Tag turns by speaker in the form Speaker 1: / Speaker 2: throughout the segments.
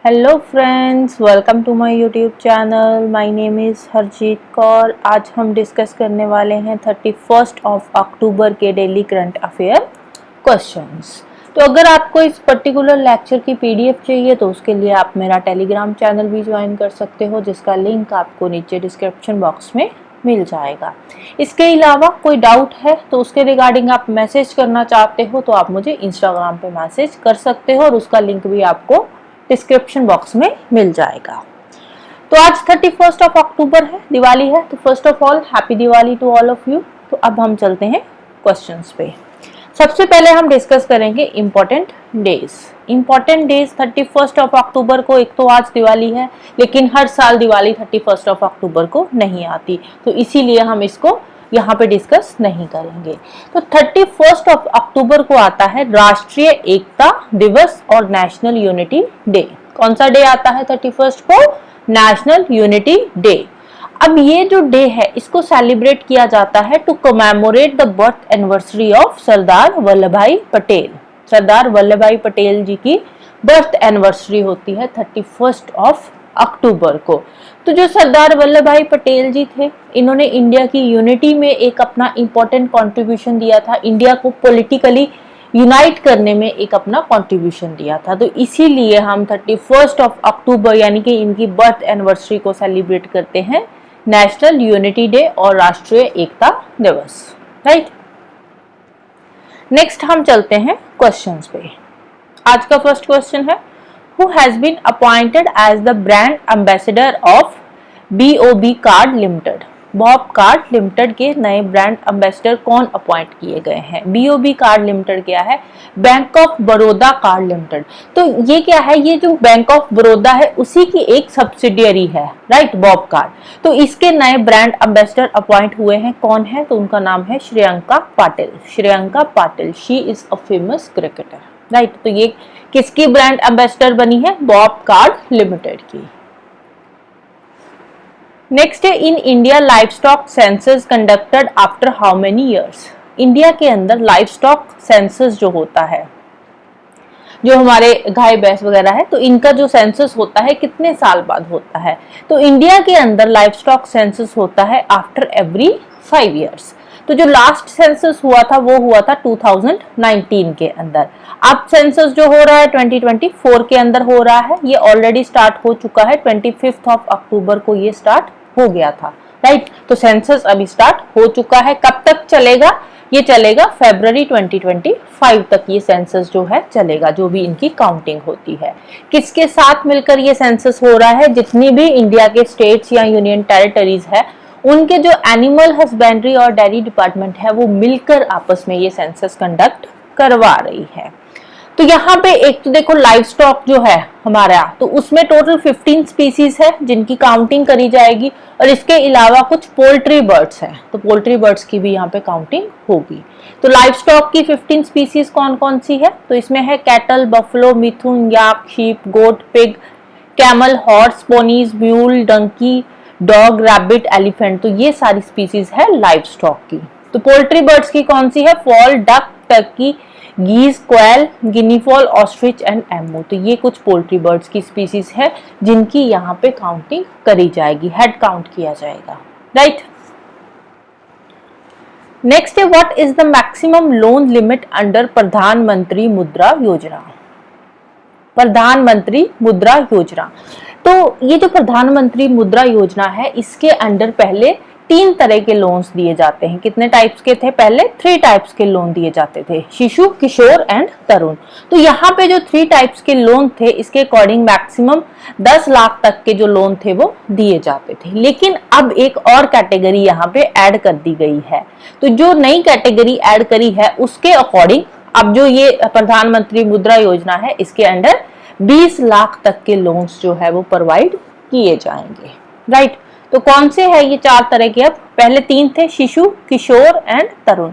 Speaker 1: Hello friends, welcome to my YouTube channel. My name is Harjeet Kaur. आज हम discuss करने वाले हैं 31 अक्टूबर के डेली करंट अफेयर क्वेश्चंस। तो अगर आपको इस पर्टिकुलर लेक्चर की पीडीएफ चाहिए तो उसके लिए आप मेरा टेलीग्राम चैनल भी ज्वाइन कर सकते हो, जिसका लिंक आपको नीचे डिस्क्रिप्शन बॉक्स में मिल जाएगा। इसके अलावा कोई डाउट है तो उसके रिगार्डिंग आप मैसेज करना चाहते हो तो आप मुझे इंस्टाग्राम पे मैसेज कर सकते हो और उसका लिंक भी आपको डिस्क्रिप्शन बॉक्स में मिल जाएगा। तो आज 31 अक्टूबर है, दिवाली है। तो first of all happy Diwali to all of you. तो अब हम चलते हैं क्वेश्चंस पे। सबसे पहले हम डिस्कस करेंगे इम्पोर्टेंट डेज। इम्पोर्टेंट डेज 31 अक्टूबर को, एक तो आज दिवाली है, लेकिन हर साल दिवाली 31 अक्टूबर को नहीं आती, तो इसीलिए हम इसको यहाँ पे डिस्कस नहीं करेंगे। तो 31 अक्टूबर को आता है राष्ट्रीय एकता दिवस और नेशनल यूनिटी डे। कौन सा डे आता है 31 को? National unity day. अब ये जो डे है इसको सेलिब्रेट किया जाता है to commemorate the birth anniversary of Sardar Vallabhbhai Patel. Sardar Vallabhbhai Patel जी की बर्थ एनिवर्सरी होती है 31 अक्टूबर को। तो जो सरदार वल्लभ भाई पटेल जी थे, इन्होंने इंडिया की यूनिटी में एक अपना इंपॉर्टेंट कंट्रीब्यूशन दिया था, इंडिया को पॉलिटिकली यूनाइट करने में एक अपना कंट्रीब्यूशन दिया था। तो इसीलिए हम 31 अक्टूबर यानी कि इनकी बर्थ एनिवर्सरी को सेलिब्रेट करते हैं नेशनल यूनिटी डे और राष्ट्रीय एकता दिवस। राइट, नेक्स्ट हम चलते हैं क्वेश्चंस पे। आज का फर्स्ट क्वेश्चन है, who has been appointed as the brand ambassador of BOB Card Limited। Bob card limited के नए ब्रांड एम्बेसडर कौन अपॉइंट किए गए हैं? BOB कार्ड लिमिटेड क्या है? Bank of Baroda card limited. तो ये क्या है? ये जो बैंक ऑफ बड़ौदा है उसी की एक सब्सिडियरी है, राइट, बॉब कार्ड। तो इसके नए ब्रांड एम्बेसडर अपॉइंट हुए हैं, कौन है? तो उनका नाम है Shreyanka Patil. Shreyanka Patil, she is a famous cricketer, right. तो ये किसकी ब्रांड एम्बेसडर बनी है? बॉब कार्ड लिमिटेड की। नेक्स्ट है, in India livestock census conducted after how many years. India के अंदर लाइवस्टॉक सेंसस जो होता है, जो हमारे गाय भैंस वगैरह है, तो इनका जो सेंसस होता है कितने साल बाद होता है? तो इंडिया के अंदर लाइवस्टॉक सेंसस होता है आफ्टर एवरी 5 इयर्स। तो जो लास्ट सेंसस हुआ था वो हुआ था 2019 के अंदर। अब सेंसस जो हो रहा है 2024 के अंदर हो रहा है, ये ऑलरेडी स्टार्ट हो चुका है, 25 अक्टूबर को ये स्टार्ट हो गया था, राइट। तो सेंसस अभी स्टार्ट हो चुका है। कब तक चलेगा? ये चलेगा फरवरी 2025 तक ये सेंसस जो है चलेगा, जो भी इनकी काउंटिंग होती है। किसके साथ मिलकर ये सेंसस हो रहा है? जितनी भी इंडिया के स्टेट्स या यूनियन टेरिटरीज है, उनके जो एनिमल हस्बेंड्री और डेयरी डिपार्टमेंट है वो मिलकर आपस में ये सेंसस कंडक्ट करवा रही है। तो यहाँ पे एक तो देखो लाइव स्टॉक जो है हमारा, तो उसमें टोटल 15 स्पीसीज है जिनकी काउंटिंग करी जाएगी, और इसके अलावा कुछ पोल्ट्री बर्ड्स हैं, तो पोल्ट्री बर्ड्स की भी यहाँ पे काउंटिंग होगी। तो लाइव स्टॉक की 15 स्पीसीज कौन कौन सी है? तो इसमें है cattle, buffalo, mithun, yak, sheep, goat, pig, camel, horse, ponies, mule, donkey, dog, rabbit, elephant. तो ये सारी स्पीसीज है लाइव स्टॉक की। तो पोल्ट्री बर्ड्स की कौन सी है? Fowl, duck, turkey, geese, quail, guinea fowl, ostrich and emu. तो ये कुछ पोल्ट्री बर्ड्स की स्पीसीज है जिनकी यहाँ पे काउंटिंग करी जाएगी, हेड काउंट किया जाएगा, राइट। नेक्स्ट है, what is the maximum loan limit under प्रधानमंत्री मुद्रा योजना? प्रधानमंत्री मुद्रा योजना, तो ये जो प्रधानमंत्री मुद्रा योजना है, इसके अंडर पहले 3 तरह के लोन्स दिए जाते हैं। कितने टाइप्स के थे? पहले 3 टाइप्स के लोन दिए जाते थे, शिशु, किशोर एंड तरुण। तो यहाँ पे जो 3 टाइप्स के लोन थे, इसके अकॉर्डिंग मैक्सिमम 10 लाख तक के जो लोन थे वो दिए जाते थे। लेकिन अब एक और कैटेगरी यहाँ पे ऐड कर दी गई है। तो जो नई कैटेगरी ऐड करी है उसके अकॉर्डिंग अब जो ये प्रधानमंत्री मुद्रा योजना है, इसके अंडर 20 लाख तक के लोन्स जो है वो प्रोवाइड किए जाएंगे, राइट। तो कौन से है ये 4 तरह के? अब पहले 3 थे, शिशु, किशोर एंड तरुण।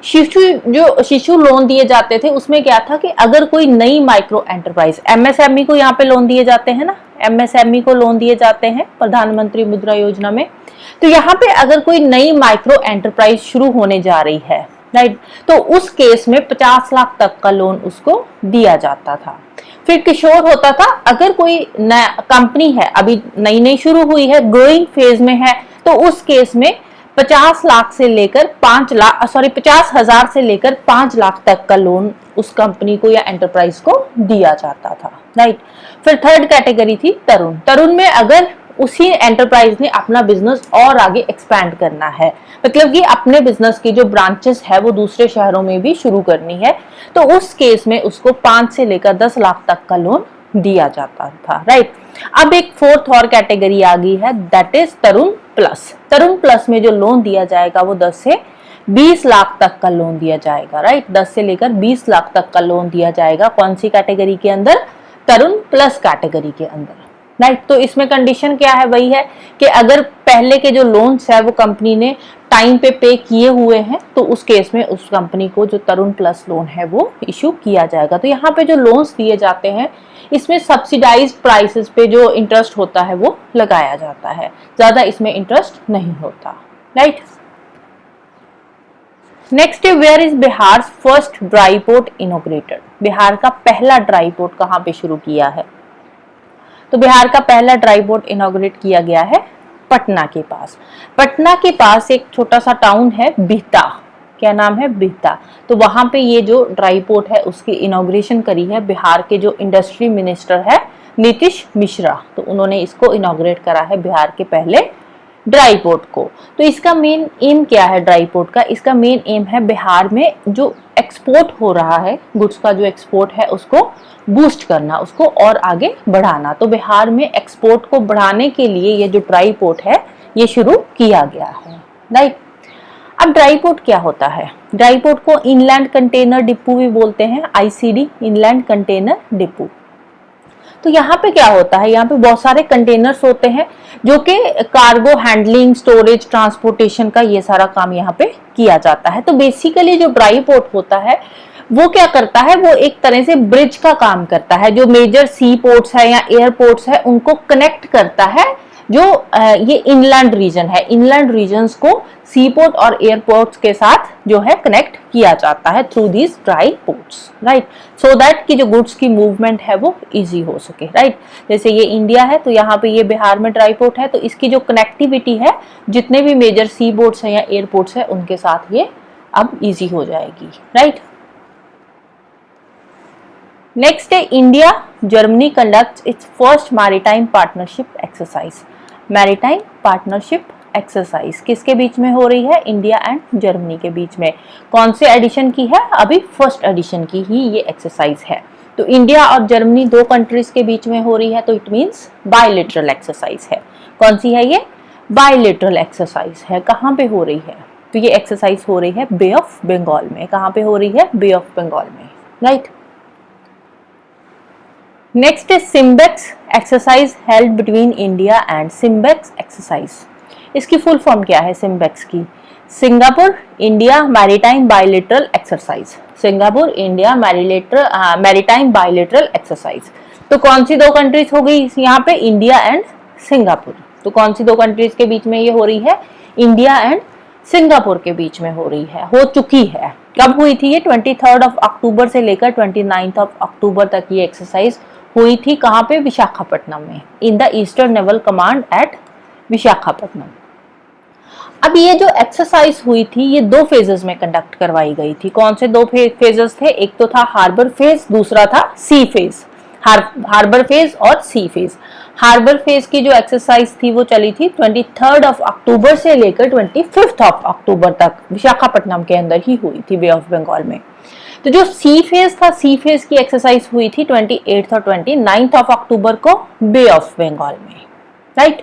Speaker 1: शिशु लोन दिए जाते थे, उसमें क्या था कि अगर कोई नई माइक्रो एंटरप्राइज, एमएसएमई को यहाँ पे लोन दिए जाते हैं ना, एमएसएमई को लोन दिए जाते हैं प्रधानमंत्री मुद्रा योजना में। तो यहाँ पे अगर कोई नई माइक्रो एंटरप्राइज शुरू होने जा रही है, राइट, तो उस केस में 50 लाख तक का लोन उसको दिया जाता था। फिर किशोर होता था अगर कोई नया कंपनी है, अभी नई नई शुरू हुई है, ग्रोइंग फेज में है, तो उस केस में 50 लाख से लेकर 5 लाख 50,000 से लेकर 5 लाख तक का लोन उस कंपनी को या एंटरप्राइज को दिया जाता था, राइट। फिर थर्ड कैटेगरी थी तरुण। तरुण में अगर उसी एंटरप्राइज ने अपना बिजनेस और आगे एक्सपैंड करना है, मतलब कि अपने बिजनेस की जो ब्रांचेस है वो दूसरे शहरों में भी शुरू करनी है, तो उस केस में उसको 5 से लेकर 10 लाख तक का लोन दिया जाता था, राइट। अब एक फोर्थ और कैटेगरी आ गई है, that is Tarun plus. Tarun plus में जो लोन दिया जाएगा वो 10 से 20 लाख तक का लोन दिया जाएगा, राइट। 10 से लेकर 20 लाख तक का लोन दिया जाएगा। कौन सी कैटेगरी के अंदर? तरुण प्लस कैटेगरी के अंदर, राइट। तो इसमें कंडीशन क्या है? वही है कि अगर पहले के जो लोन्स है वो कंपनी ने टाइम पे किए हुए हैं, तो उस केस में उस कंपनी को जो तरुण प्लस लोन है वो इशू किया जाएगा। तो यहाँ पे जो लोन्स दिए जाते हैं इसमें सब्सिडाइज्ड प्राइसेस पे जो इंटरेस्ट होता है वो लगाया जाता है, ज्यादा इसमें इंटरेस्ट नहीं होता, राइट। नेक्स्ट है, where is Bihar first dry port inaugurated? Bihar का पहला ड्राई पोर्ट कहाँ पे शुरू किया है? तो बिहार का पहला ड्राई पोर्ट इनॉग्रेट किया गया है पटना के पास। पटना के पास एक छोटा सा टाउन है बिहता। क्या नाम है? बिहता। तो वहां पे ये जो ड्राई पोर्ट है उसकी इनॉग्रेशन करी है बिहार के जो इंडस्ट्री मिनिस्टर है नीतीश मिश्रा। तो उन्होंने इसको इनॉग्रेट करा है बिहार के पहले ड्राई पोर्ट को। तो इसका मेन एम क्या है ड्राई पोर्ट का? इसका मेन एम है बिहार में जो एक्सपोर्ट हो रहा है, गुड्स का जो एक्सपोर्ट है उसको बूस्ट करना, उसको और आगे बढ़ाना। तो बिहार में एक्सपोर्ट को बढ़ाने के लिए ये जो ड्राई पोर्ट है ये शुरू किया गया है, राइट। अब ड्राई पोर्ट क्या होता है? ड्राई पोर्ट को इनलैंड कंटेनर डिपो भी बोलते हैं, आईसीडी, इनलैंड कंटेनर डिपो। तो यहाँ पे क्या होता है? यहाँ पे बहुत सारे कंटेनर्स होते हैं जो कि कार्गो हैंडलिंग, स्टोरेज, ट्रांसपोर्टेशन का ये सारा काम यहाँ पे किया जाता है। तो बेसिकली जो ड्राई पोर्ट होता है वो क्या करता है? वो एक तरह से ब्रिज का काम करता है। जो मेजर सी पोर्ट्स है या एयरपोर्ट्स है उनको कनेक्ट करता है। जो ये इनलैंड रीजन है, इनलैंड रीजन्स को सी पोर्ट और एयरपोर्ट्स के साथ जो है कनेक्ट किया जाता है through these dry ports, right, so that कि जो गुड्स की मूवमेंट है वो इजी हो सके, राइट। जैसे ये इंडिया है तो यहाँ पे ये बिहार में ड्राई पोर्ट है, तो इसकी जो कनेक्टिविटी है जितने भी मेजर सी पोर्ट्स हैं या एयरपोर्ट्स है उनके साथ ये अब इजी हो जाएगी, राइट। नेक्स्ट है, India Germany conducts it's first maritime partnership exercise. Maritime partnership exercise किसके बीच में हो रही है? इंडिया एंड जर्मनी के बीच में। कौन से एडिशन की है? अभी फर्स्ट एडिशन की ही ये एक्सरसाइज है। तो इंडिया और जर्मनी दो कंट्रीज के बीच में हो रही है, तो इट मींस बायलैटरल एक्सरसाइज है। कौन सी है ये? बायलैटरल एक्सरसाइज है। कहाँ पे हो रही है? तो ये एक्सरसाइज हो रही है बे ऑफ बंगाल में। कहाँ पे हो रही है? बे ऑफ बंगाल में, right. Next is SIMBEX exercise held between India and SIMBEX exercise. इसकी फुल फॉर्म क्या है सिम्बेक्स की? Singapore India maritime bilateral exercise. Singapore India maritime bilateral exercise. तो कौन सी दो कंट्रीज हो गई यहाँ पे? India and Singapore. तो कौन सी दो कंट्रीज के बीच में ये हो रही है? इंडिया एंड सिंगापुर के बीच में हो रही है, हो चुकी है। कब हुई थी ये? 23 अक्टूबर से लेकर 29 अक्टूबर तक ये एक्सरसाइज हुई थी। कहाँ पे? विशाखापट्टनम में, in the eastern naval command eight Visakhapatnam. अब ये जो एक्सरसाइज हुई थी ये दो फेजेस में कंडक्ट करवाई गई थी। कौन से दो फेजेस थे? एक तो था हार्बर फेज, दूसरा था सी फेज। हार्बर फेज और सी फेज। हार्बर फेज की जो एक्सरसाइज थी वो चली थी 23 अक्टूबर से लेकर 25 अक्टूबर तक, विशाखापट्टनम के अंदर ही हुई थी, बे ऑफ बंगाल में। तो जो सी फेज था, सी फेज की एक्सरसाइज हुई थी 28 और 29 अक्टूबर को बे ऑफ बंगाल में, राइट।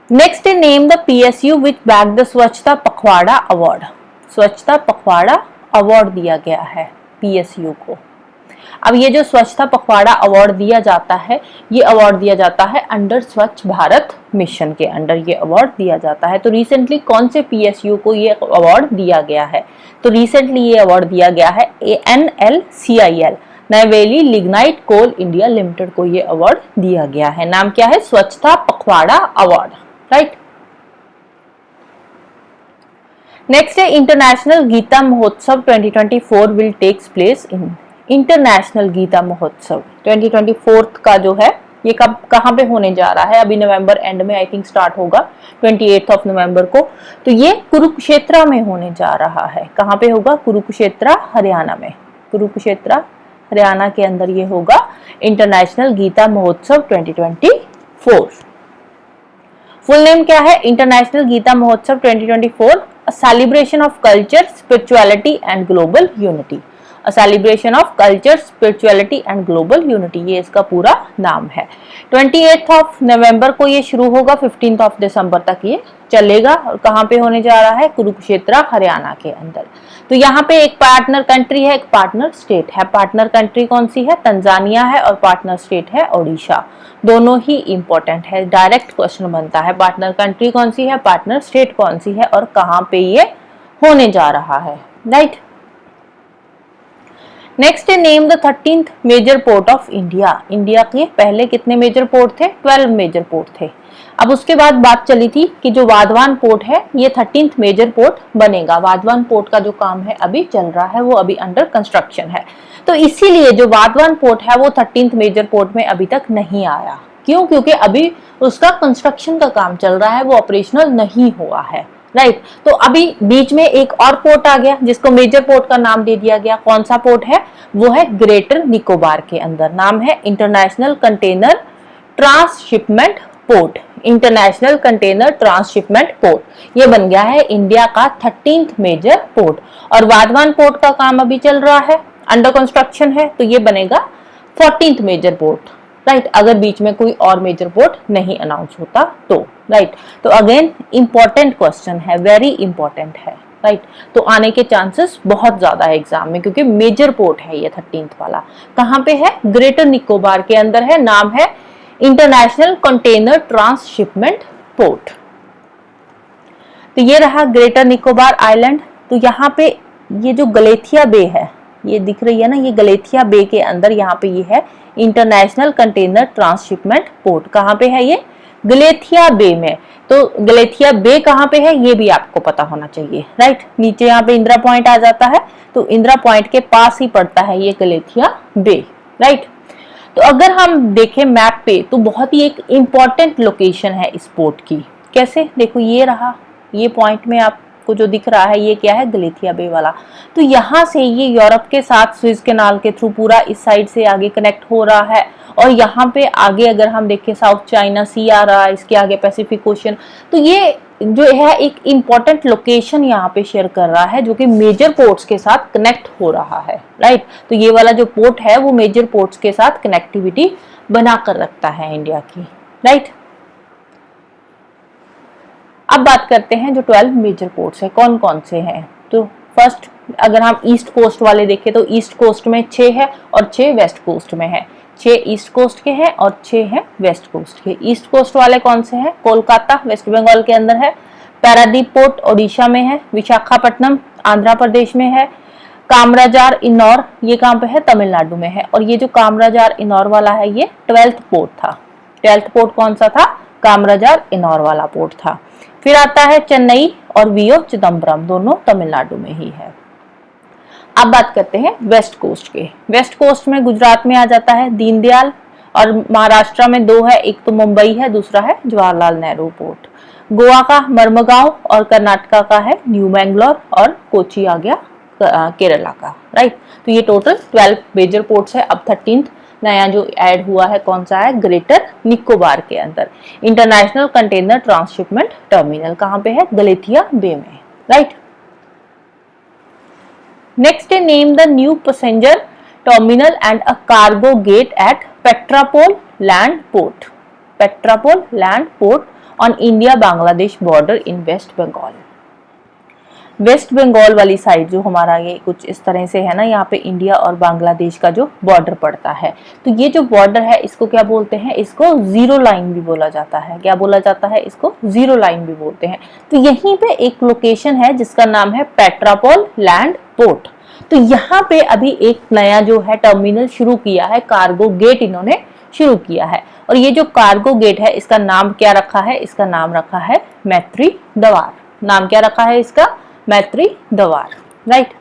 Speaker 1: नेक्स्ट है, name the PSU which bag the स्वच्छता पखवाड़ा अवार्ड। स्वच्छता पखवाड़ा अवार्ड दिया गया है पीएसयू को। अब ये जो स्वच्छता पखवाड़ा अवार्ड दिया जाता है, ये अवार्ड दिया जाता है अंडर स्वच्छ भारत मिशन के अंडर ये अवार्ड दिया जाता है। तो रिसेंटली कौन से पीएसयू को ये अवार्ड दिया गया है? तो रिसेंटली ये अवार्ड दिया गया है NLCIL, नैवेली लिग्नाइट कोल इंडिया लिमिटेड को ये अवार्ड दिया गया है। नाम क्या है? Swachhta Pakhwada award, right. Next है, international Gita Mahotsav 2024 will takes place in international Gita Mahotsav 2024 का जो है ये कब कहाँ पे होने जा रहा है? अभी नवंबर एंड में आई थिंक स्टार्ट होगा 28 नवंबर को। तो ये कुरुक्षेत्र में होने जा रहा है। कहाँ पे होगा? कुरुक्षेत्र हरियाणा में। कुरुक्षेत्र हरियाणा के अंदर ये होगा international Gita Mahotsav 2024। Full name क्या है? International Gita Mahotsav 2024, a celebration of culture, spirituality and global unity. A celebration of culture, spirituality and global unity, ये इसका पूरा नाम है। 28 नवंबर को ये शुरू होगा, 15 दिसंबर तक ये चलेगा। और कहाँ पे होने जा रहा है? कुरुक्षेत्र हरियाणा के अंदर। तो यहाँ पे एक पार्टनर कंट्री है, एक पार्टनर स्टेट है। पार्टनर कंट्री कौन सी है? तंजानिया है, और पार्टनर स्टेट है ओडिशा। दोनों ही इंपॉर्टेंट है, डायरेक्ट क्वेश्चन बनता है। पार्टनर कंट्री कौन सी है, पार्टनर स्टेट कौन सी है, और कहाँ पे ये होने जा रहा है, राइट। नेक्स्ट है name the 13th major port of India. India के पहले कितने मेजर पोर्ट थे? 12 मेजर पोर्ट थे। अब उसके बाद बात चली थी कि जो वाधवान पोर्ट है ये 13th मेजर पोर्ट बनेगा। वाधवान पोर्ट का जो काम है अभी चल रहा है, वो अभी अंडर कंस्ट्रक्शन है। तो इसीलिए जो वाधवान पोर्ट है वो 13th मेजर पोर्ट में अभी तक नहीं आया। क्यों? क्योंकि अभी उसका कंस्ट्रक्शन का काम चल रहा है, वो ऑपरेशनल नहीं हुआ है, राइट। तो अभी बीच में एक और पोर्ट आ गया जिसको मेजर पोर्ट का नाम दे दिया गया। कौन सा पोर्ट है? वो है ग्रेटर निकोबार के अंदर। नाम है international container transshipment port. International container transshipment port ये बन गया है इंडिया का 13th मेजर पोर्ट। और वाधवान पोर्ट का काम अभी चल रहा है, अंडर कंस्ट्रक्शन है, तो ये बनेगा 14th मेजर पोर्ट, राइट। अगर बीच में कोई और मेजर पोर्ट नहीं अनाउंस होता तो, राइट। तो अगेन इंपॉर्टेंट क्वेश्चन है, वेरी इंपॉर्टेंट है, राइट। तो आने के चांसेस बहुत ज्यादा है एग्जाम में, क्योंकि मेजर पोर्ट है ये 13th वाला। कहाँ पे है? ग्रेटर निकोबार के अंदर है। नाम है इंटरनेशनल कंटेनर ट्रांसशिपमेंट पोर्ट। तो ये रहा ग्रेटर निकोबार आइलैंड। तो यहाँ पे ये जो गलेथिया बे है, ये दिख रही है ना, ये गलेथिया बे के अंदर यहाँ पे ये है इंटरनेशनल कंटेनर ट्रांसशिपमेंट पोर्ट। कहाँ पे है ये? गलेथिया बे में। तो गलेथिया बे कहाँ पे है ये भी आपको पता होना चाहिए, राइट। नीचे यहाँ पे इंदिरा पॉइंट आ जाता है, तो इंदिरा पॉइंट के पास ही पड़ता है ये गलेथिया बे, राइट। तो अगर हम देखें मैप पे तो बहुत ही एक इम्पॉर्टेंट लोकेशन है इस पोर्ट की। कैसे? देखो ये रहा, ये पॉइंट में आपको जो दिख रहा है ये क्या है? गलेथिया बे वाला। तो यहाँ से ये यूरोप के साथ स्विज कैनाल के थ्रू पूरा इस साइड से आगे कनेक्ट हो रहा है। और यहाँ पे आगे अगर हम देखें साउथ चाइना सी आ रहा है, इसके आगे पैसिफिक ओशन। तो ये जो है एक इम्पॉर्टेंट लोकेशन यहाँ पे शेयर कर रहा है, जो कि मेजर पोर्ट्स के साथ कनेक्ट हो रहा है, राइट। तो ये वाला जो पोर्ट है वो मेजर पोर्ट्स के साथ कनेक्टिविटी बनाकर रखता है इंडिया की, राइट। अब बात करते हैं जो 12 मेजर पोर्ट्स है कौन कौन से हैं। तो फर्स्ट अगर हम ईस्ट कोस्ट वाले देखें तो ईस्ट कोस्ट में 6 है और 6 वेस्ट कोस्ट में है। 6 ईस्ट कोस्ट के हैं और 6 हैं वेस्ट कोस्ट के। ईस्ट कोस्ट वाले कौन से हैं? कोलकाता वेस्ट बंगाल के अंदर है, पारादीप पोर्ट ओडिशा में है, विशाखापट्टनम आंध्र प्रदेश में है, कामराजार इन्नौर ये कहाँ पे है? तमिलनाडु में है। और ये जो कामराजार इन्नौर वाला है ये 12th पोर्ट था। 12th पोर्ट कौन सा था? कामराजार इन्नौर वाला पोर्ट था। फिर आता है चेन्नई और वीओ चिदम्बरम, दोनों तमिलनाडु में ही है। अब बात करते हैं वेस्ट कोस्ट के। वेस्ट कोस्ट में गुजरात में आ जाता है दीनदयाल, और महाराष्ट्र में 2 है, एक तो मुंबई है, दूसरा है जवाहरलाल नेहरू पोर्ट। गोवा का मर्मगांव और कर्नाटका का है न्यू मैंगलोर, और कोची आ गया केरला का, राइट। तो ये टोटल 12 मेजर पोर्ट्स है। अब 13th नया जो ऐड हुआ है कौन सा है? ग्रेटर निकोबार के अंदर इंटरनेशनल कंटेनर ट्रांसशिपमेंट टर्मिनल। कहाँ पे है? गलेथिया बे में, right. Next name the new passenger terminal and a cargo gate at Petrapole land port. Petrapole land port on India Bangladesh border in West Bengal. West Bengal वाली साइड जो हमारा ये कुछ इस तरह से है ना, यहाँ पे इंडिया और बांग्लादेश का जो बॉर्डर पड़ता है। तो ये जो बॉर्डर है इसको क्या बोलते हैं? इसको जीरो लाइन भी बोला जाता है। क्या बोला जाता है? इसको जीरो लाइन भी बोलते हैं। तो यहीं पे एक लोकेशन है जिसका नाम है पेट्रापोल लैंड पोर्ट। तो यहाँ पे अभी एक नया जो है टर्मिनल शुरू किया है, कार्गो गेट इन्होंने शुरू किया है। और ये जो कार्गो गेट है इसका नाम क्या रखा है? इसका नाम रखा है मैत्री द्वार। नाम क्या रखा है इसका? मैत्री द्वार, राइट।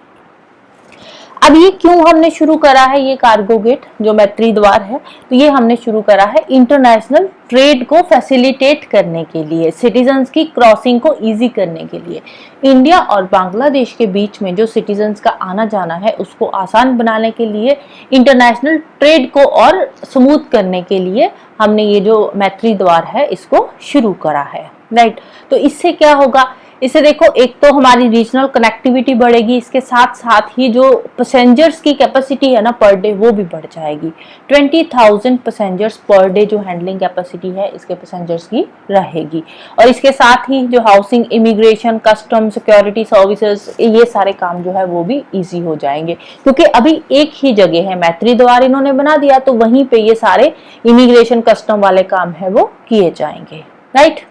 Speaker 1: अब ये क्यों हमने शुरू करा है, ये कार्गो गेट जो मैत्री द्वार है, तो ये हमने शुरू करा है इंटरनेशनल ट्रेड को फैसिलिटेट करने के लिए, सिटीजन्स की क्रॉसिंग को इजी करने के लिए। इंडिया और बांग्लादेश के बीच में जो सिटीजन्स का आना जाना है उसको आसान बनाने के लिए, इंटरनेशनल ट्रेड को और स्मूथ करने के लिए हमने ये जो मैत्री द्वार है इसको शुरू करा है, राइट। तो इससे क्या होगा, इससे देखो एक तो हमारी रीजनल कनेक्टिविटी बढ़ेगी, इसके साथ साथ ही जो पैसेंजर्स की कैपेसिटी है ना पर डे वो भी बढ़ जाएगी। 20,000 पैसेंजर्स पर डे जो हैंडलिंग कैपेसिटी है इसके पैसेंजर्स की रहेगी। और इसके साथ ही जो housing, immigration, custom, security services, ये सारे काम जो है वो भी इजी हो जाएंगे, क्योंकि अभी एक ही जगह है, मैत्री द्वार इन्होंने बना दिया तो वहीं पे ये सारे इमिग्रेशन, कस्टम वाले काम है वो किए जाएंगे, right.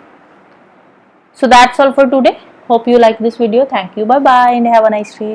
Speaker 1: So that's all for today. Hope you like this video. Thank you. Bye bye and have a nice day.